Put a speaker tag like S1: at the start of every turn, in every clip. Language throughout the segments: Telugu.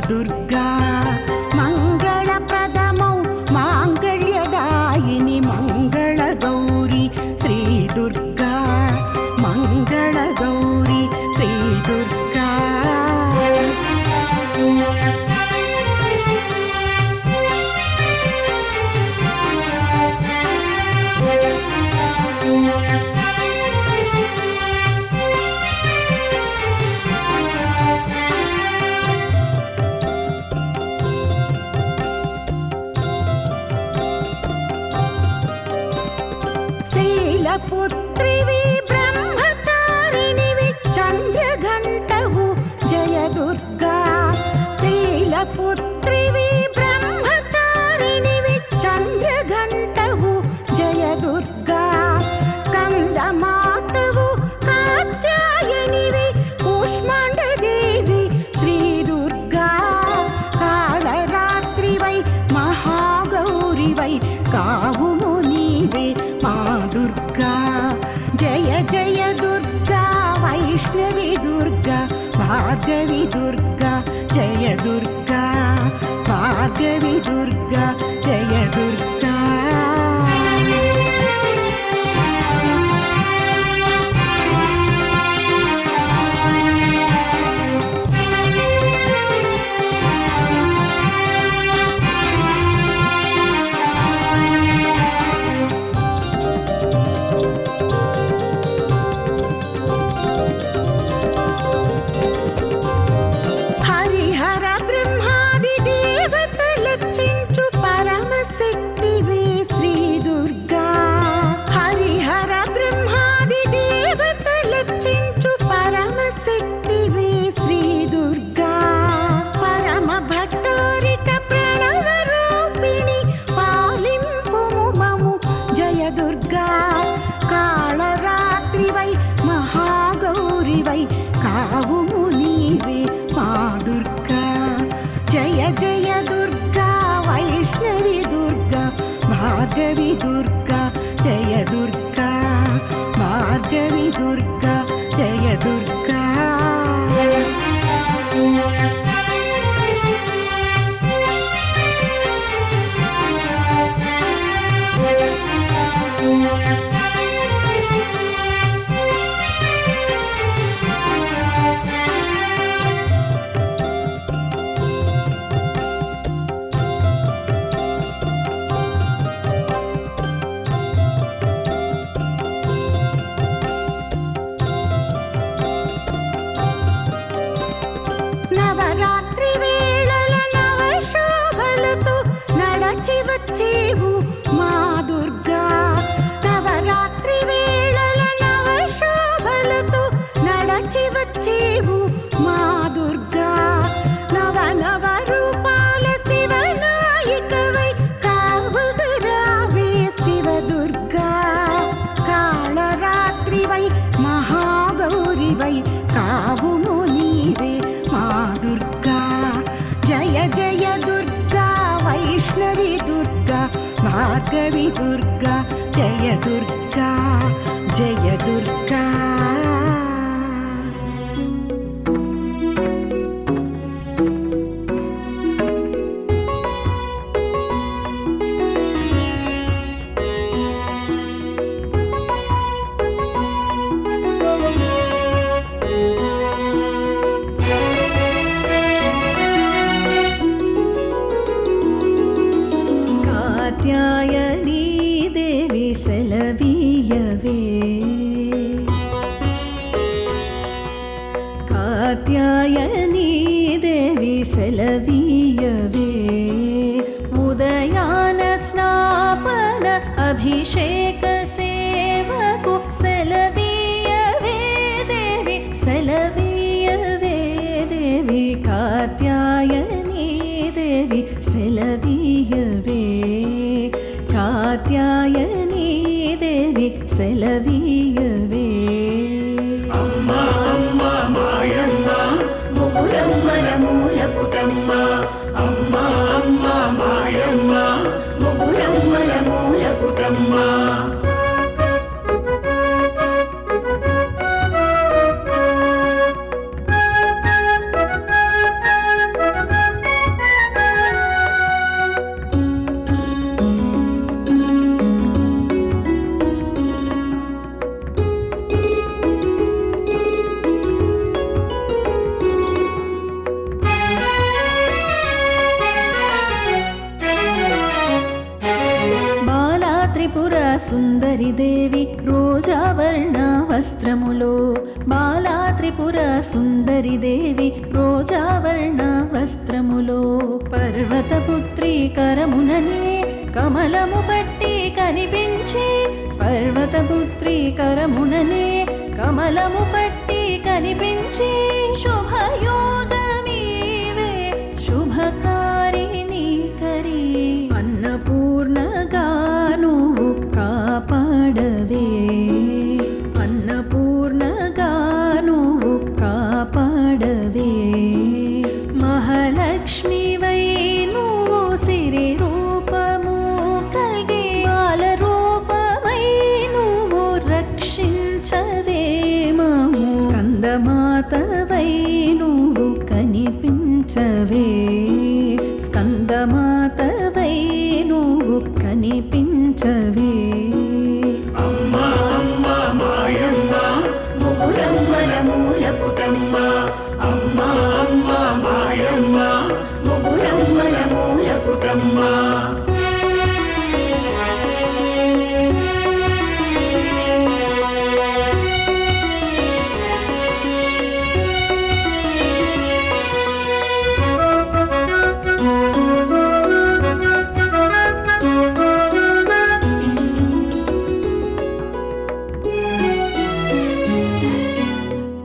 S1: दुर्गा मङ्गलप्रदमौ माङ्गल्यदायिनि मङ्गलगौरी श्री दुर्गा मङ्गलगौरी श्री दुर्गा पुत्रिवी ब्रह्मचारिणिवि चन्द्रघण्टवु जय दुर्गा शैलपुत्रिवी ब्रह्मचारिणिवि चन्द्रघण्टवु जय दुर्गा स्कन्दमातवु कात्यायनिवि कूष्माण्डदेवी श्री दुर्गा कालरात्रिवै महागौरिवै कावुमु नीवे मा दुर्गा जय जय दुर्गा वैष्णवी दुर्गा भार्गवी दुर्गा जय दुर्गा भार्गवी दुर्गा जय दुर्गा भार्गवी दुर्गा जय दुर्गा भार्गवी दुर्गा जय दुर्गा भार्गवी दुर्गा जय दुर्गा जय दुर्गा
S2: कात्यायनी देवी सेलवीयवे कात्यायनी देवी सेलवीयवे उदयान स्नापन अभिषेक सेवकु सेलवीयवे देवी सेलवीयवे देवी कात्यायनी देवी सेलवीयवे कात्यायनी देवी सेलवीयवे
S3: अम्मा अम्मा मायम्मा मुगुरम्मन मूलपुटम्म अम्मा अम्मा मायम्मा मुगुरम्मन मूलपुटम्म
S2: సుందరి దేవి రోజావర్ణ వస్త్రములో బాలా త్రిపుర సుందరి దేవి రోజావర్ణ వస్త్రములో పర్వతపుత్రి కరముననే కమలము పట్టి కనిపించి పర్వతపుత్రి కరముననే కమలము పట్టి కనిపించి శుభయోగమీవే శుభకారిణి కరి అన్నపూర్ణగా నువ్వు కాపాడవే అన్నపూర్ణగా నువ్వు కాపాడవే మహాలక్ష్మివై నువ్వు సిరి రూపము కల్గే బాల రూపమై నువ్వు రక్షించవే మము స్కందమాతవై నువ్వు కనిపించవే స్కందమాతవై నువ్వు కనిపించవే
S3: అమ్మ అమ్మ మాయమ్మ ముగురమ్మల మూల పుటమ్మ అమ్మ అమ్మ మాయమ్మ ముగురమ్మల మూల పుటమ్మ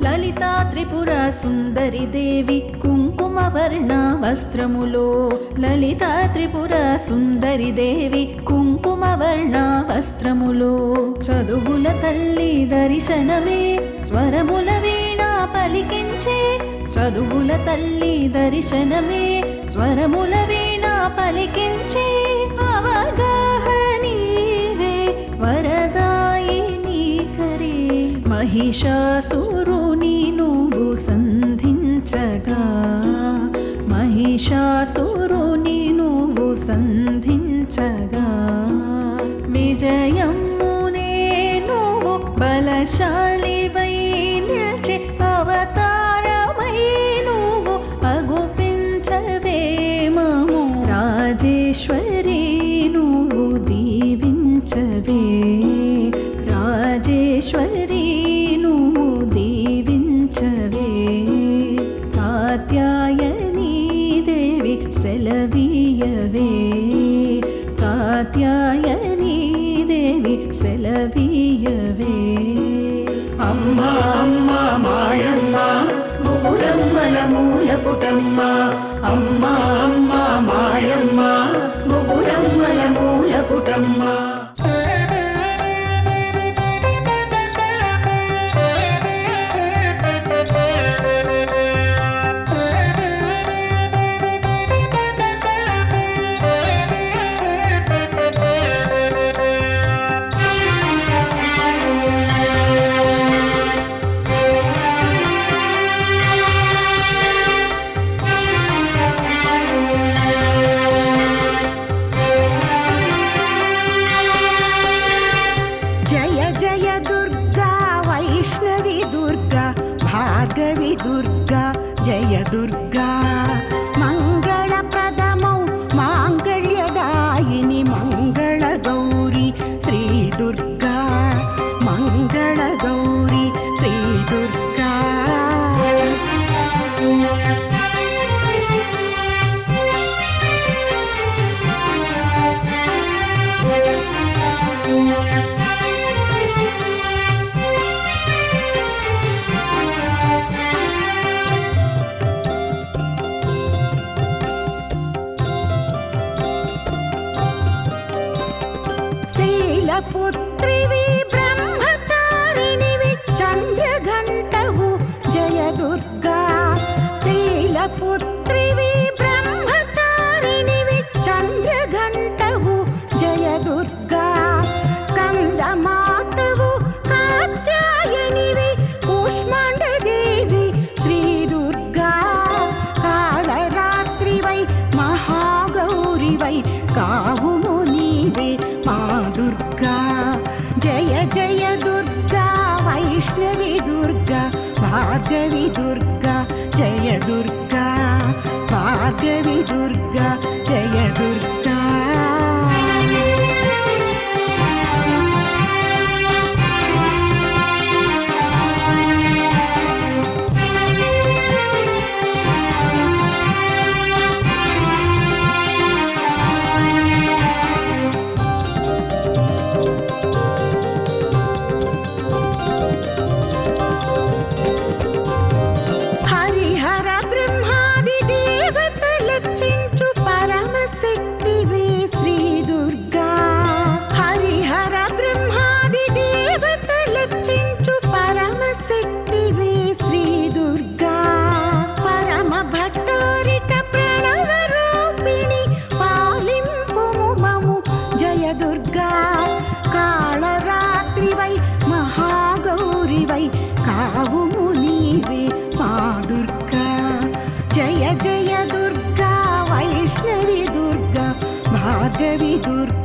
S2: లలితా త్రిపుర సుందరి దేవి కుంకుమవర్ణ వస్త్రములో లలితా త్రిపుర సుందరి దేవి కుంకుమవర్ణ వస్త్రములో చదువుల తల్లి దర్శనమే స్వరముల వీణ పలికించే చదువుల తల్లి దర్శనమే స్వరముల వీణ పలికించే అవగాహనీవే వరదాయిని కరే మహిషాసురుని నువ్వు సంధించగా మహిషాసురుని నువ్వు సంధించగా విజయమునే నువ్వు బలశాలివై నిల్చి అవతారమై నువ్వు అగుపించవే మము రాజేశ్వరి నువ్వు దీవించవే రాజేశ్వరి నువ్వు దీవించవే కాత్యాయని దేవి సెలవీయవే కాత్యాయని దేవి సెలవీయవే
S3: అమ్మ అమ్మ మాయమ్మ ముగురమ్మల మూల పుటమ్మ అమ్మ అమ్మ మాయమ్మ ముగురమ్మల మూల పుటమ్మ
S1: జయ జయ దుర్గా వైష్ణవి దుర్గా భార్గవి దుర్గా జయ దుర్గా మంగళప్రదమౌ మాంగళ్యదాయిని మంగళ గౌరి శ్రీ దుర్గా మంగళ గౌరి శ్రీ దుర్గా శైలపుత్రివి బ్రహ్మచారిణివి చంద్రఘంటవు జయ దుర్గా శైలపుత్రివి బ్రహ్మచారిణివి చంద్రఘంటవు జయ దుర్గా స్కందమాతవు కాత్యాయనివి కూష్మాండదేవి శ్రీ దుర్గా కాళరాత్రివై మహాగౌరివై కావుము నీవే మా దుర్గా జయ జయ దుర్గా వైష్ణవి దుర్గా భార్గవి దుర్గా జయ దుర్గా భార్గవి దుర్గా జయ దుర్గా భార్గవి దుర్గా